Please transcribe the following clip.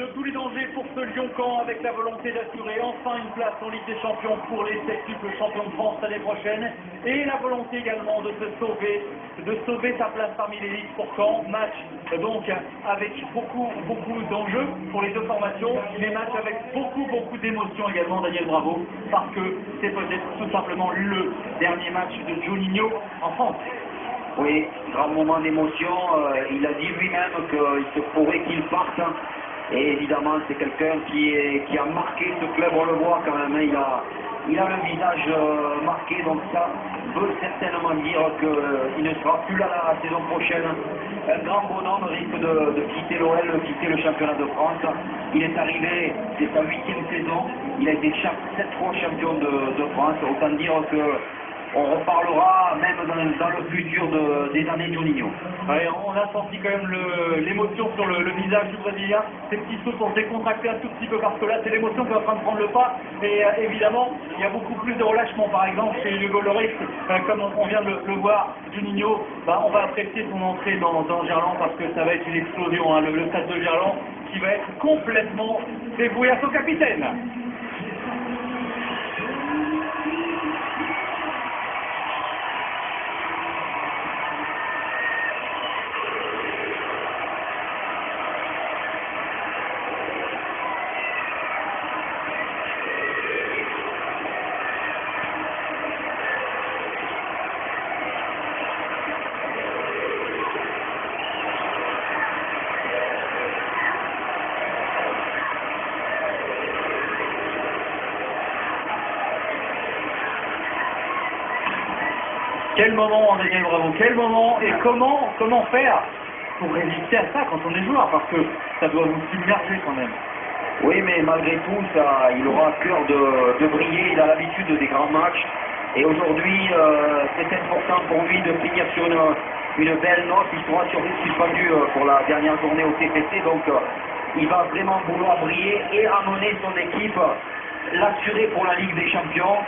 de tous les dangers pour ce Lyon-Caen avec la volonté d'assurer enfin une place en Ligue des Champions pour les 7 triple champions de France l'année prochaine et la volonté également de sauver sa place parmi l'élite pour Caen. Match donc avec beaucoup d'enjeux pour les deux formations, mais match avec beaucoup d'émotions également, Daniel Bravo, parce que c'est peut-être tout simplement le dernier match de Juninho en France. Oui, grand moment d'émotion. Il a dit lui-même qu'il se pourrait qu'il parte. Et évidemment, c'est quelqu'un qui a marqué ce club, on le voit quand même. Il a le visage marqué, donc ça veut certainement dire qu'il ne sera plus là la saison prochaine. Un grand bonhomme risque de quitter l'OL, quitter le championnat de France. Il est arrivé, c'est sa 8e saison. Il a été 7 fois champion de France. Autant dire que on reparlera même dans le futur des années Juninho. Ouais, on a senti quand même l'émotion sur le visage du Brésilien. Ces petits sauts sont décontractés un tout petit peu parce que là c'est l'émotion qui est en train de prendre le pas. Et évidemment, il y a beaucoup plus de relâchement par exemple chez Hugo Lloris, comme on vient de le voir, Juninho. On va apprécier son entrée dans Gerland parce que ça va être une explosion, hein, le stade de Gerland qui va être complètement dévoué à son capitaine. Quel moment, Daniel Bravo, quel moment, et comment faire pour résister à ça quand on est joueur, parce que ça doit vous submerger quand même. Oui, mais malgré tout, il aura à cœur de briller. Il a l'habitude des grands matchs. Et aujourd'hui, c'est important pour lui de finir sur une belle note. Il sera suspendu pour la dernière journée au TFC. Donc, il va vraiment vouloir briller et amener son équipe, l'assurer pour la Ligue des Champions.